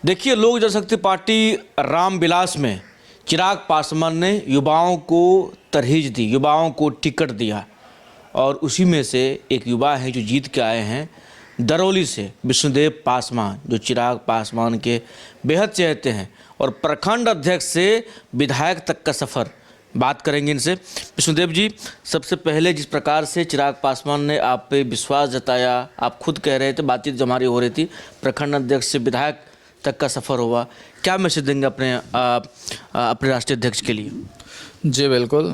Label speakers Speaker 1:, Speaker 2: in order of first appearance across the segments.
Speaker 1: देखिए, लोक जनशक्ति पार्टी रामविलास में चिराग पासवान ने युवाओं को तरहीज दी, युवाओं को टिकट दिया और उसी में से एक युवा है जो जीत के आए हैं दरौली से, विष्णुदेव पासवान, जो चिराग पासवान के बेहद चहेते हैं और प्रखंड अध्यक्ष से विधायक तक का सफ़र। बात करेंगे इनसे। विष्णुदेव जी, सबसे पहले जिस प्रकार से चिराग पासवान ने आप पे विश्वास जताया, आप खुद कह रहे थे, बातचीत जो हमारी हो रही थी, प्रखंड अध्यक्ष से विधायक तक का सफ़र हुआ, क्या मैसेज देंगे अपने राष्ट्रीय अध्यक्ष के लिए?
Speaker 2: जी बिल्कुल।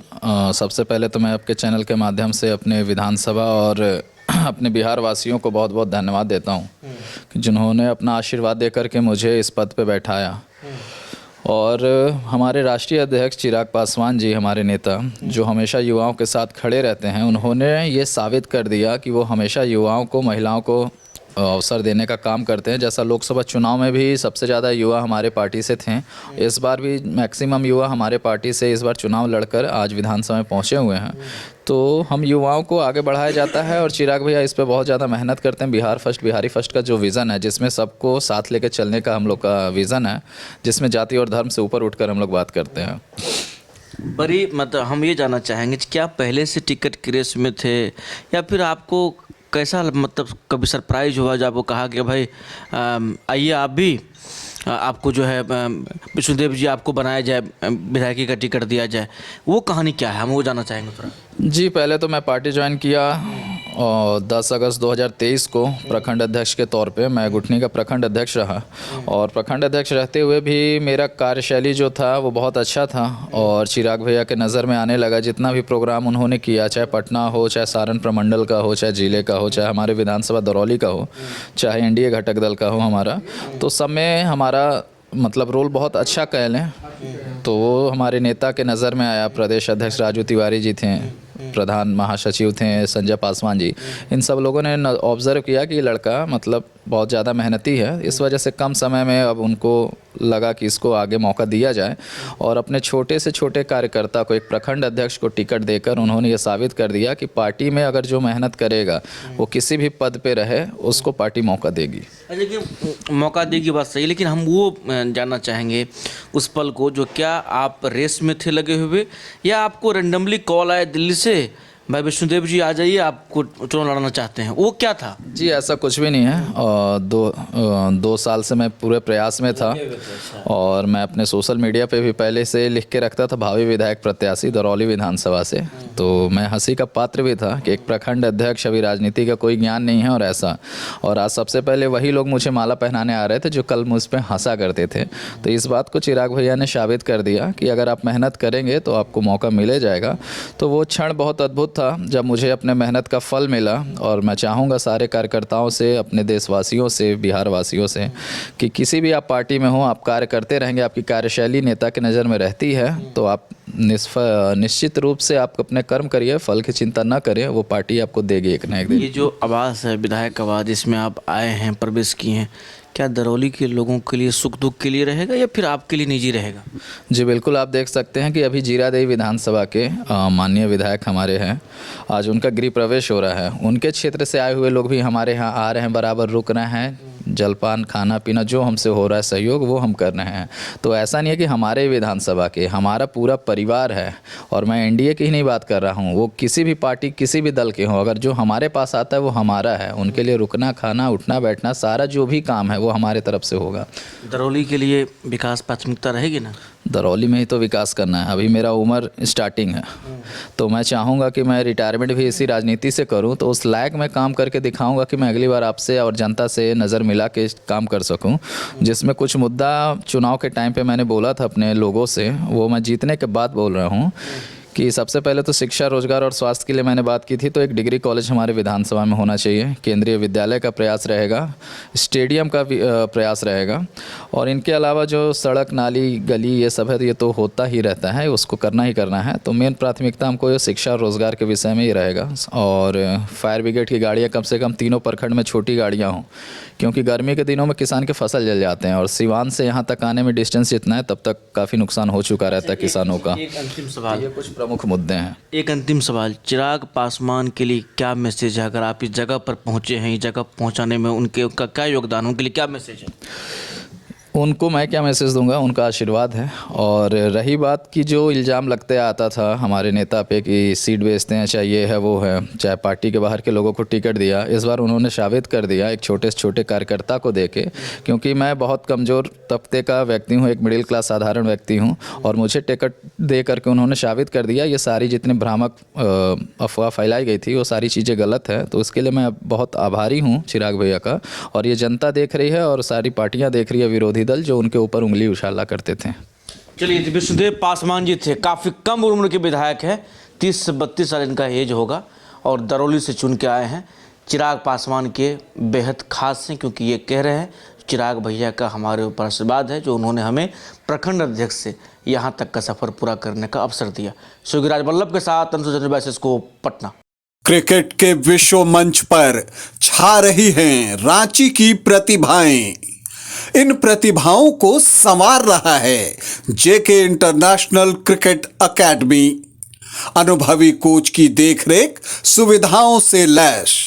Speaker 2: सबसे पहले तो मैं आपके चैनल के माध्यम से अपने विधानसभा और अपने बिहार वासियों को बहुत बहुत धन्यवाद देता हूँ कि जिन्होंने अपना आशीर्वाद देकर के मुझे इस पद पे बैठाया। और हमारे राष्ट्रीय अध्यक्ष चिराग पासवान जी, हमारे नेता, जो हमेशा युवाओं के साथ खड़े रहते हैं, उन्होंने ये साबित कर दिया कि वो हमेशा युवाओं को, महिलाओं को अवसर देने का काम करते हैं। जैसा लोकसभा चुनाव में भी सबसे ज़्यादा युवा हमारे पार्टी से थे, इस बार भी मैक्सिमम युवा हमारे पार्टी से इस बार चुनाव लड़कर आज विधानसभा में पहुँचे हुए हैं। तो हम युवाओं को आगे बढ़ाया जाता है और चिराग भैया इस पे बहुत ज़्यादा मेहनत करते हैं। बिहार फर्स्ट, बिहारी फर्स्ट का जो विज़न है, जिसमें सबको साथ लेकर चलने का हम लोग का विज़न है, जिसमें जाति और धर्म से ऊपर उठकर हम लोग बात करते हैं।
Speaker 1: बड़ी मतलब हम ये जानना चाहेंगे कि क्या पहले से टिकट की रेस में थे या फिर आपको कैसा, मतलब कभी सरप्राइज हुआ जब आपको कहा कि भाई आइए आप भी, आपको जो है विष्णुदेव जी आपको बनाया जाए, विधायकी का टिकट दिया जाए, वो कहानी क्या है, हम वो जानना चाहेंगे थोड़ा।
Speaker 2: जी, पहले तो मैं पार्टी ज्वाइन किया और 10 अगस्त 2023 को प्रखंड अध्यक्ष के तौर पे मैं गुठनी का प्रखंड अध्यक्ष रहा। और प्रखंड अध्यक्ष रहते हुए भी मेरा कार्यशैली जो था वो बहुत अच्छा था और चिराग भैया के नज़र में आने लगा। जितना भी प्रोग्राम उन्होंने किया, चाहे पटना हो, चाहे सारण प्रमंडल का हो, चाहे जिले का हो, चाहे हमारे विधानसभा दरौली का हो, चाहे एनडीए घटक दल का हो हमारा, तो सब में हमारा मतलब रोल बहुत अच्छा कह लें तो वो हमारे नेता के नज़र में आया। प्रदेश अध्यक्ष राजू तिवारी जी थे, प्रधान महासचिव थे संजय पासवान जी, इन सब लोगों ने ऑब्ज़र्व किया कि ये लड़का मतलब बहुत ज़्यादा मेहनती है। इस वजह से कम समय में अब उनको लगा कि इसको आगे मौका दिया जाए और अपने छोटे से छोटे कार्यकर्ता को, एक प्रखंड अध्यक्ष को टिकट देकर उन्होंने ये साबित कर दिया कि पार्टी में अगर जो मेहनत करेगा वो किसी भी पद पे रहे, उसको पार्टी मौका देगी।
Speaker 1: लेकिन मौका देगी, बात सही, लेकिन हम वो जानना चाहेंगे उस पल को, जो क्या आप रेस में थे लगे हुए या आपको रेंडमली कॉल आया दिल्ली से, भाई विष्णुदेव जी आ जाइए, आपको चुनाव लड़ना चाहते हैं, वो क्या था?
Speaker 2: जी ऐसा कुछ भी नहीं है। और दो साल से मैं पूरे प्रयास में था और मैं अपने सोशल मीडिया पे भी पहले से लिख के रखता था भावी विधायक प्रत्याशी दरौली विधानसभा से। तो मैं हंसी का पात्र भी था कि एक प्रखंड अध्यक्ष, अभी राजनीति का कोई ज्ञान नहीं है और ऐसा। और आज सबसे पहले वही लोग मुझे माला पहनाने आ रहे थे जो कल मुझ पर हंसा करते थे। तो इस बात को चिराग भैया ने साबित कर दिया कि अगर आप मेहनत करेंगे तो आपको मौका मिले जाएगा। तो वो क्षण बहुत अद्भुत था जब मुझे अपने मेहनत का फल मिला। और मैं चाहूँगा सारे कार्यकर्ताओं से, अपने देशवासियों से, बिहार वासियों से कि किसी भी आप पार्टी में हो, आप कार्य करते रहेंगे, आपकी कार्यशैली नेता की नज़र में रहती है तो आप निश्चित रूप से आप अपने कर्म करिए, फल की चिंता ना करें, वो पार्टी आपको देगी एक ना एक दिन।
Speaker 1: ये जो आवाज़ है, विधायक आवाज़, इसमें आप आए हैं, प्रवेश किए हैं, क्या दरौली के लोगों के लिए सुख दुख के लिए रहेगा या फिर आपके लिए निजी रहेगा?
Speaker 2: जी बिल्कुल, आप देख सकते हैं कि अभी जीरादेई विधानसभा के माननीय विधायक हमारे हैं, आज उनका गृह प्रवेश हो रहा है। उनके क्षेत्र से आए हुए लोग भी हमारे यहाँ आ रहे हैं, बराबर रुक रहे हैं, जलपान, खाना पीना जो हमसे हो रहा है सहयोग वो हम कर रहे हैं। तो ऐसा नहीं है कि हमारे विधानसभा के, हमारा पूरा परिवार है। और मैं एनडीए की ही नहीं बात कर रहा हूँ, वो किसी भी पार्टी, किसी भी दल के हों, अगर जो हमारे पास आता है वो हमारा है। उनके लिए रुकना, खाना, उठना बैठना, सारा जो भी काम है वो हमारे तरफ से होगा।
Speaker 1: दरौली के लिए विकास प्राथमिकता रहेगी ना?
Speaker 2: दरौली में ही तो विकास करना है। अभी मेरा उम्र स्टार्टिंग है तो मैं चाहूँगा कि मैं रिटायरमेंट भी इसी राजनीति से करूँ, तो उस लायक मैं काम करके दिखाऊंगा कि मैं अगली बार आपसे और जनता से नज़र मिला के काम कर सकूं। जिसमें कुछ मुद्दा चुनाव के टाइम पे मैंने बोला था अपने लोगों से, वो मैं जीतने के बाद बोल रहा हूँ कि सबसे पहले तो शिक्षा, रोजगार और स्वास्थ्य के लिए मैंने बात की थी। तो एक डिग्री कॉलेज हमारे विधानसभा में होना चाहिए, केंद्रीय विद्यालय का प्रयास रहेगा, स्टेडियम का भी प्रयास रहेगा। और इनके अलावा जो सड़क, नाली, गली, ये सब है, ये तो होता ही रहता है, उसको करना ही करना है। तो मेन प्राथमिकता हमको शिक्षा और रोजगार के विषय में ही रहेगा। और फायर ब्रिगेड की गाड़ियाँ कम से कम तीनों प्रखंड में छोटी गाड़ियाँ हों, क्योंकि गर्मी के दिनों में किसान के फसल जल जाते हैं और सिवान से यहाँ तक आने में डिस्टेंस जितना है तब तक काफ़ी नुकसान हो चुका रहता है किसानों का।
Speaker 1: एक अंतिम सवाल,
Speaker 2: ये कुछ प्रमुख मुद्दे हैं।
Speaker 1: एक अंतिम सवाल, चिराग पासवान के लिए क्या मैसेज है? अगर आप इस जगह पर पहुंचे हैं, इस जगह पहुंचाने में उनका क्या योगदान, उनके लिए क्या मैसेज है?
Speaker 2: उनको मैं क्या मैसेज दूंगा, उनका आशीर्वाद है। और रही बात की जो इल्ज़ाम लगते आता था हमारे नेता पे कि सीट बेचते हैं, चाहे ये है वो है, चाहे पार्टी के बाहर के लोगों को टिकट दिया, इस बार उन्होंने साबित कर दिया एक छोटे से छोटे कार्यकर्ता को देके, क्योंकि मैं बहुत कमज़ोर तबके का व्यक्ति हूँ, एक मिडिल क्लास साधारण व्यक्ति हूँ, और मुझे टिकट दे करके उन्होंने साबित कर दिया ये सारी जितनी भ्रामक अफवाह फैलाई गई थी वो सारी चीज़ें गलत है। तो उसके लिए मैं बहुत आभारी हूँ चिराग भैया का। और ये जनता देख रही है और सारी पार्टियाँ देख रही है, विरोधी दल जो उनके ऊपर उंगली उछाला करते थे।
Speaker 1: चलिए, तो विष्णुदेव पासवान जी थे, काफ़ी कम उम्र के विधायक हैं, 30 से 32 साल इनका एज होगा, और दरौली से चुन के आए हैं। चिराग पासवान के बेहद खास हैं, क्योंकि ये कह रहे हैं चिराग भैया का हमारे ऊपर आशीर्वाद है, जो उन्होंने हमें प्रखंड अध्यक्ष से यहाँ तक का सफ़र पूरा करने का अवसर दिया। योगीराज वल्लभ के साथ अंशु चंद्र को पटना।
Speaker 3: क्रिकेट के विश्व मंच पर छा रही हैं रांची की प्रतिभाएं। इन प्रतिभाओं को संवार रहा है जेके इंटरनेशनल क्रिकेट एकेडमी। अनुभवी कोच की देखरेख, सुविधाओं से लैस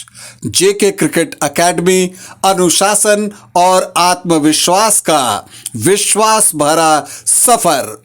Speaker 3: जेके क्रिकेट एकेडमी अनुशासन और आत्मविश्वास का विश्वास भरा सफर।